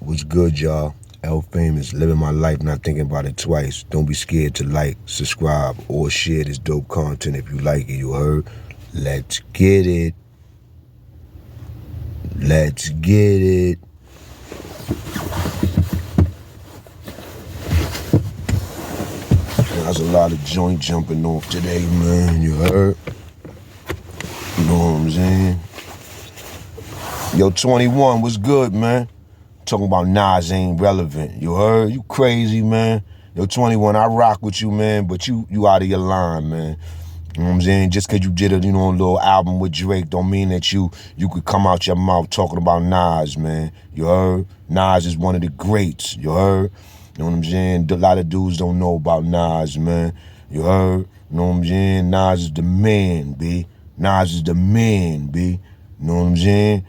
What's good, y'all? L Famous, living my life, not thinking about it twice. Don't be scared to like, subscribe, or share this dope content if you like it, you heard? Let's get it. Let's get it. There's a lot of joint jumping off today, man, you heard? You know what I'm saying? Yo, 21, what's good, man? Talking about Nas ain't relevant. You heard? You crazy, man. Yo, 21, I rock with you, man, but you out of your line, man. You know what I'm saying? Just because you did a, little album with Drake don't mean that you could come out your mouth talking about Nas, man. You heard? Nas is one of the greats. You heard? You know what I'm saying? A lot of dudes don't know about Nas, man. You heard? You know what I'm saying? Nas is the man, B. Nas is the man, B. You know what I'm saying?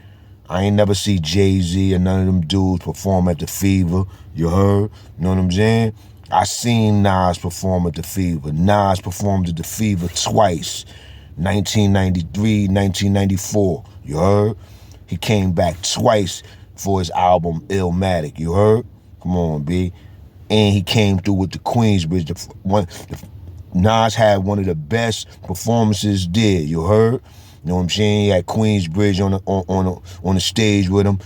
I ain't never see Jay-Z or none of them dudes perform at the Fever. You heard? You know what I'm saying? I seen Nas perform at the Fever. Nas performed at the Fever twice. 1993, 1994. You heard? He came back twice for his album Illmatic. You heard? Come on, B. And he came through with the Queensbridge. Nas had one of the best performances there. You heard? You know what I'm saying? He had Queensbridge on the stage with him.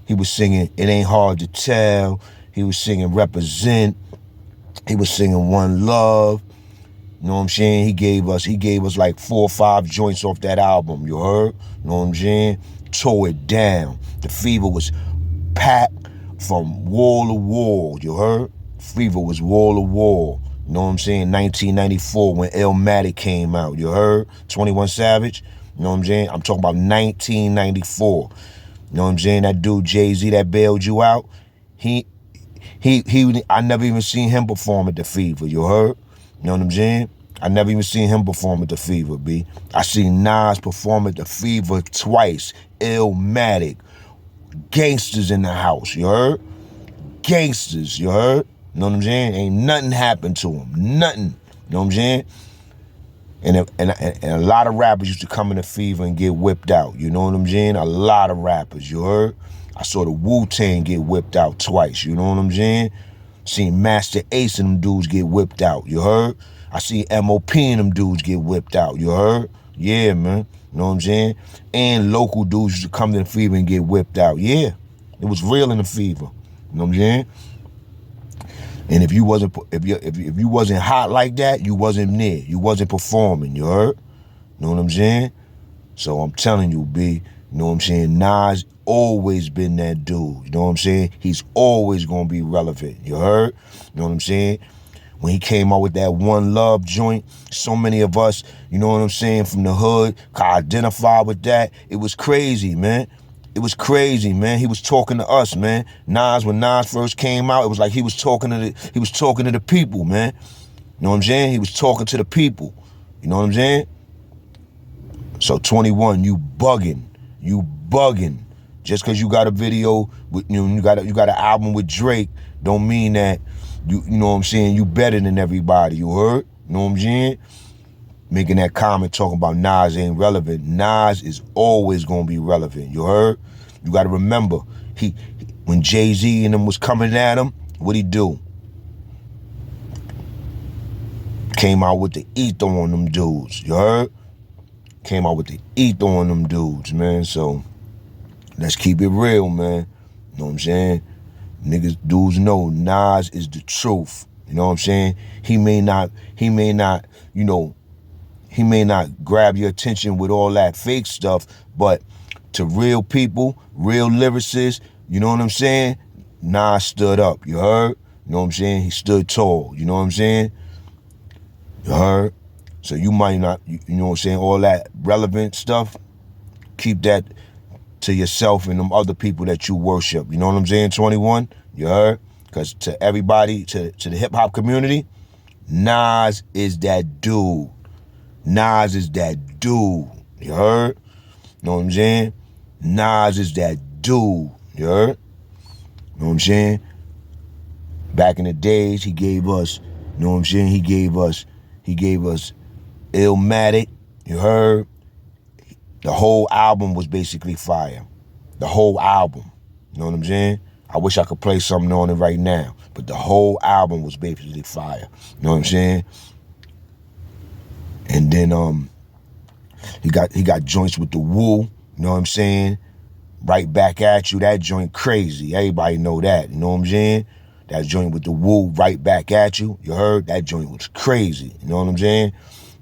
He was singing It Ain't Hard to Tell. He was singing Represent. He was singing One Love. You know what I'm saying? He gave us like 4 or 5 joints off that album. You heard? You know what I'm saying? Tore it down. The Fever was packed from wall to wall. You heard? Fever was wall to wall. You know what I'm saying? 1994 when Illmatic came out. You heard? 21 Savage. You know what I'm saying? I'm talking about 1994. You know what I'm saying? That dude Jay-Z that bailed you out, I never even seen him perform at the Fever. You heard? You know what I'm saying? I never even seen him perform at the Fever, B. I seen Nas perform at the Fever twice. Illmatic. Gangsters in the house. You heard? Gangsters. You heard? You know what I'm saying? Ain't nothing happened to him. Nothing. You know what I'm saying? And a lot of rappers used to come in the Fever and get whipped out. You know what I'm saying? A lot of rappers, you heard? I saw the Wu-Tang get whipped out twice, you know what I'm saying? Seen Master Ace and them dudes get whipped out, you heard? I see M.O.P. and them dudes get whipped out, you heard? Yeah, man, you know what I'm saying? And local dudes used to come to the Fever and get whipped out, yeah. It was real in the Fever, you know what I'm saying? And if you wasn't hot like that, you wasn't there. You wasn't performing, you heard? You know what I'm saying? So I'm telling you, B, you know what I'm saying? Nas always been that dude. You know what I'm saying? He's always gonna be relevant. You heard? You know what I'm saying? When he came out with that One Love joint, so many of us, you know what I'm saying, from the hood, could identify with that. It was crazy, man. It was crazy, man. He was talking to us, man. When Nas first came out, it was like he was talking to the people, man. You know what I'm saying? He was talking to the people. You know what I'm saying? So 21, you bugging. You bugging. Just because you got a video with, you got an album with Drake, don't mean that you know what I'm saying, you better than everybody. You heard? You know what I'm saying? Making that comment talking about Nas ain't relevant. Nas is always gonna be relevant. You heard? You gotta remember, when Jay-Z and them was coming at him, what'd he do? Came out with the ether on them dudes. You heard? Came out with the ether on them dudes, man. So let's keep it real, man. You know what I'm saying? Dudes know Nas is the truth. You know what I'm saying? He may not, he may not grab your attention with all that fake stuff, but to real people, real lyricists, you know what I'm saying? Nas stood up, you heard? You know what I'm saying? He stood tall, you know what I'm saying? You heard? So you might not, you know what I'm saying, all that relevant stuff, keep that to yourself and them other people that you worship. You know what I'm saying, 21? You heard? Because to everybody, to the hip-hop community, Nas is that dude. Nas is that dude, you heard? You know what I'm saying? Nas is that dude, you heard? You know what I'm saying? Back in the days, he gave us, you know what I'm saying? He gave us Illmatic, you heard? The whole album was basically fire. The whole album, you know what I'm saying? I wish I could play something on it right now. But the whole album was basically fire. You know what I'm saying? And then he got joints with the Woo. You know what I'm saying? Right Back At You. That joint crazy. Everybody know that. You know what I'm saying? That joint with the Woo, Right Back At You. You heard? That joint was crazy. You know what I'm saying?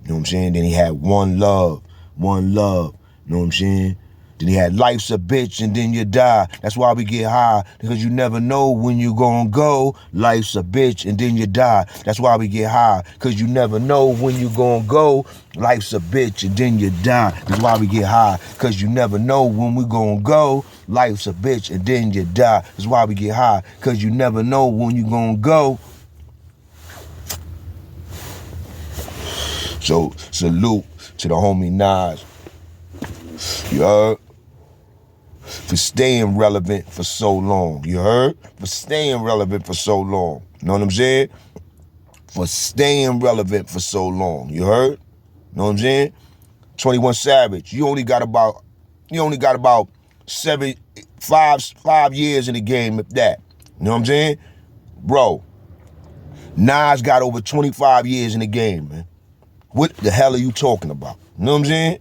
You know what I'm saying? Then he had One Love. One Love. You know what I'm saying? Then he had Life's a Bitch and Then You Die. That's why we get high, because you never know when you gonna go. Life's a bitch and then you die. That's why we get high, because you never know when you gonna go. Life's a bitch and then you die. That's why we get high, because you never know when we gonna go. Life's a bitch and then you die. That's why we get high, because you never know when you gonna go. So salute to the homie Nas. You heard? For staying relevant for so long. You heard? For staying relevant for so long. You know what I'm saying? For staying relevant for so long. You heard? You know what I'm saying? 21 Savage. You only got about 5 years in the game, if that. You know what I'm saying? Bro, Nas got over 25 years in the game, man. What the hell are you talking about? You know what I'm saying?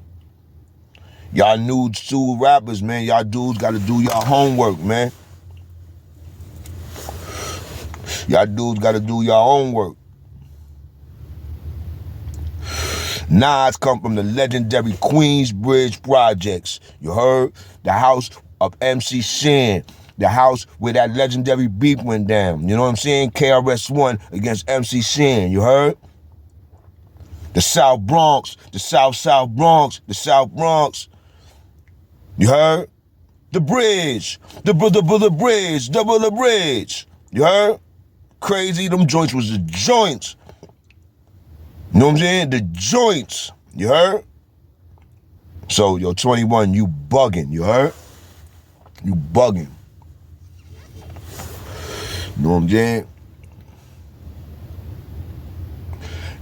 Y'all new school rappers, man, y'all dudes got to do y'all homework, man. Y'all dudes got to do y'all homework. Nas come from the legendary Queensbridge projects. You heard? The house of MC Shan. The house where that legendary beef went down. You know what I'm saying? KRS-One against MC Shan. You heard? The South Bronx. The South Bronx. The South Bronx. You heard? The bridge. The bridge. The bridge. You heard? Crazy. Them joints was the joints. You know what I'm saying? The joints. You heard? So, yo, 21, you bugging. You heard? You bugging. You know what I'm saying?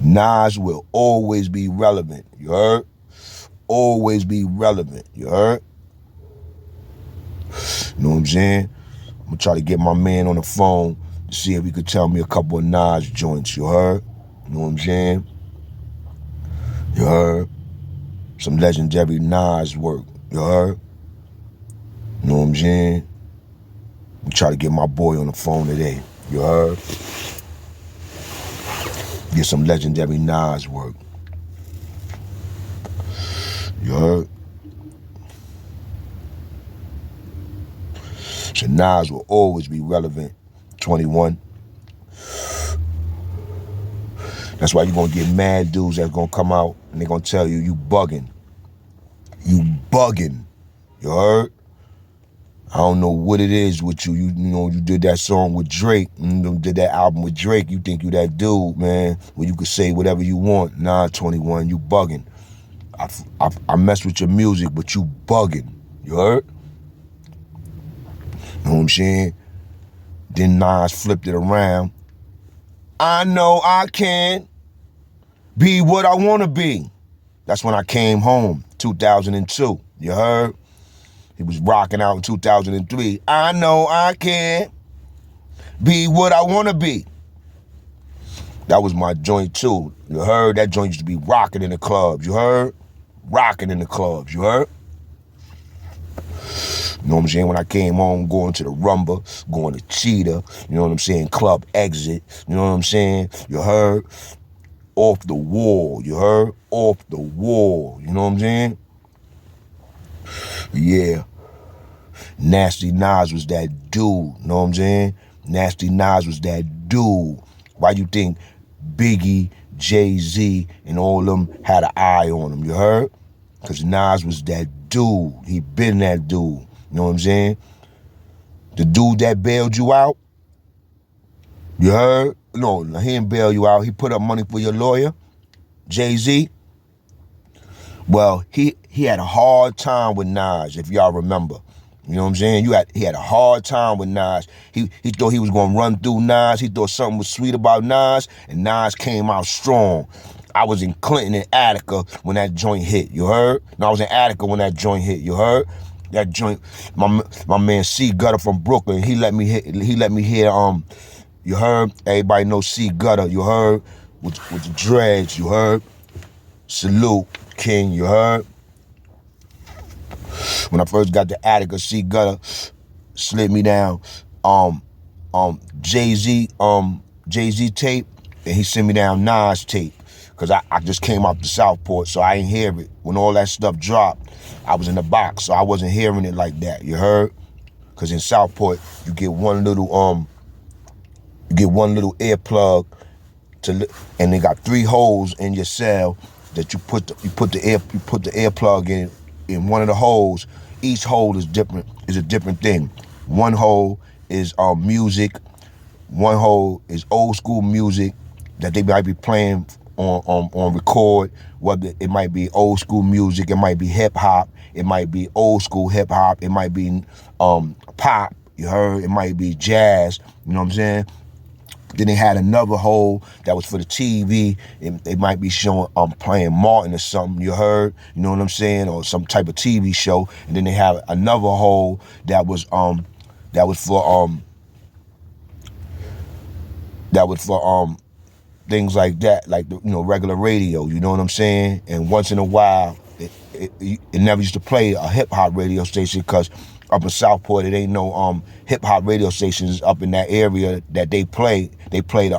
Nas will always be relevant. You heard? Always be relevant. You heard? You know what I'm saying? I'm gonna try to get my man on the phone to see if he could tell me a couple of Nas joints. You heard? You know what I'm saying? You heard? Some legendary Nas work. You heard? You know what I'm saying? I'm trying to get my boy on the phone today. You heard? Get some legendary Nas work. You heard? So Nas will always be relevant. 21. That's why you're going to get mad dudes that's going to come out and they're going to tell you, you bugging. You bugging. You heard? I don't know what it is with you. You know, you did that song with Drake. You did that album with Drake. You think you that dude, man, where you could say whatever you want. Nah, 21, you bugging. I mess with your music, but you bugging. You heard? You know what I'm saying? Then Nas flipped it around. I know I can be what I want to be. That's when I came home, 2002. You heard? He was rocking out in 2003. I know I can be what I want to be. That was my joint too. You heard? That joint used to be rocking in the clubs. You heard? Rocking in the clubs. You heard? You know what I'm saying? When I came home, going to the Rumba, going to Cheetah, you know what I'm saying? Club Exit, you know what I'm saying? You heard? Off the wall, you heard? Off the wall, you know what I'm saying? Yeah. Nasty Nas was that dude, you know what I'm saying? Nasty Nas was that dude. Why you think Biggie, Jay-Z, and all of them had an eye on him, you heard? Because Nas was that dude. He been that dude. You know what I'm saying? The dude that bailed you out, you heard? No, he didn't bail you out. He put up money for your lawyer, Jay-Z. Well, he had a hard time with Nas, if y'all remember. You know what I'm saying? He had a hard time with Nas. He thought he was going to run through Nas. He thought something was sweet about Nas, and Nas came out strong. I was in Clinton and Attica when that joint hit, you heard? No, I was in Attica when that joint hit, you heard? That joint, my man C Gutter from Brooklyn, he let me hear you heard? Everybody knows C Gutter, you heard? With the dreads, you heard? Salute, King, you heard? When I first got to Attica, C Gutter slid me down Jay-Z tape, and he sent me down Nas tape. Cause I just came out to Southport, so I ain't hear it. When all that stuff dropped, I was in the box, so I wasn't hearing it like that, you heard? Cause in Southport, you get one little earplug and they got 3 holes in your cell that you put the earplug in one of the holes. Each hole is a different thing. One hole is music, one hole is old school music that they might be playing on record, whether it might be old school music, it might be hip hop, it might be old school hip hop, it might be pop, you heard, it might be jazz, you know what I'm saying? Then they had another hole that was for the TV. It might be showing playing Martin or something, you heard, you know what I'm saying, or some type of TV show. And then they have another hole that was for things like that, like regular radio, you know what I'm saying? And once in a while, it never used to play a hip hop radio station, because up in Southport, it ain't no hip hop radio stations up in that area that they play. They play the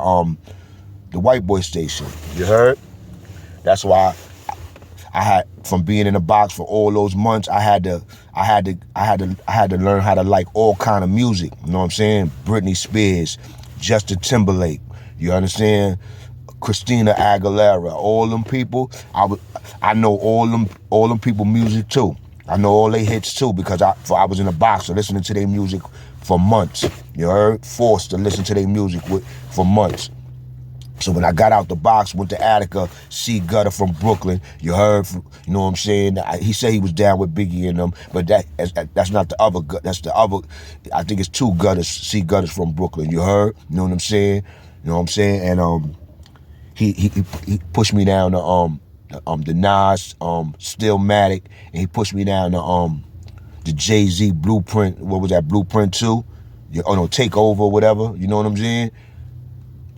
white boy station. You heard? That's why I had, from being in the box for all those months, I had to learn how to like all kind of music. You know what I'm saying? Britney Spears, Justin Timberlake. You understand? Christina Aguilera, all them people. I know all them people music too. I know all they hits too, because I was in a box listening to their music for months. You heard? Forced to listen to their music for months. So when I got out the box, went to Attica, C Gutter from Brooklyn, you heard? You know what I'm saying? He said he was down with Biggie and them, but that's not the other. That's the other. I think it's 2 Gutters, C Gutters from Brooklyn. You heard? You know what I'm saying? You know what I'm saying? And he pushed me down to the Nas Stillmatic, and he pushed me down to the Jay-Z Blueprint. What was that? Blueprint 2? Takeover, whatever. You know what I'm saying?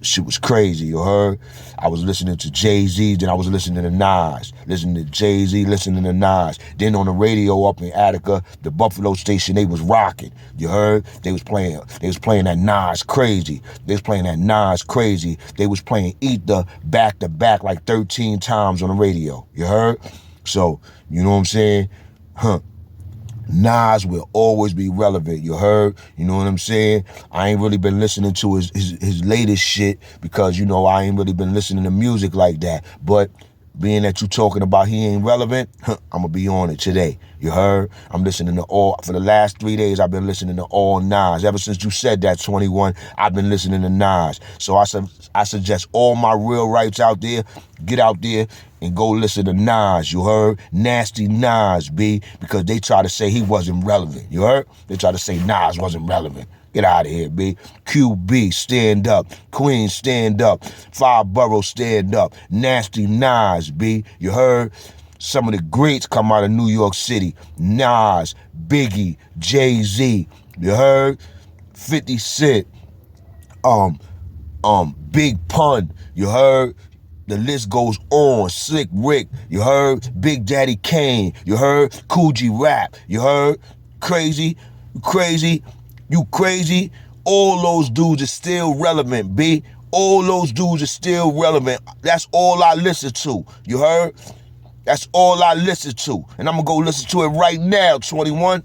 Shit was crazy, you heard? I was listening to Jay-Z, then I was listening to Nas, listening to Jay-Z, listening to Nas. Then on the radio up in Attica, the Buffalo station, they was rocking, you heard? They was playing that Nas Crazy. They was playing that Nas Crazy. They was playing Ether back to back like 13 times on the radio, you heard? So, you know what I'm saying? Nas will always be relevant, you heard? You know what I'm saying? I ain't really been listening to his latest shit, because, I ain't really been listening to music like that. But being that you talking about he ain't relevant, I'm going to be on it today, you heard? I'm listening to for the last 3 days, I've been listening to all Nas. Ever since you said that, 21, I've been listening to Nas. So I suggest all my real rights out there, get out there and go listen to Nas, you heard? Nasty Nas, B, because they try to say he wasn't relevant, you heard? They try to say Nas wasn't relevant. Get out of here, B. QB, stand up. Queen, stand up. 5 Boroughs, stand up. Nasty Nas, B. You heard? Some of the greats come out of New York City. Nas, Biggie, Jay-Z. You heard? 50 Cent. Big Pun. You heard? The list goes on. Slick Rick. You heard? Big Daddy Kane. You heard? Coogee Rap. You heard? Crazy. You crazy? All those dudes are still relevant, B. All those dudes are still relevant. That's all I listen to. You heard? That's all I listen to. And I'm going to go listen to it right now, 21.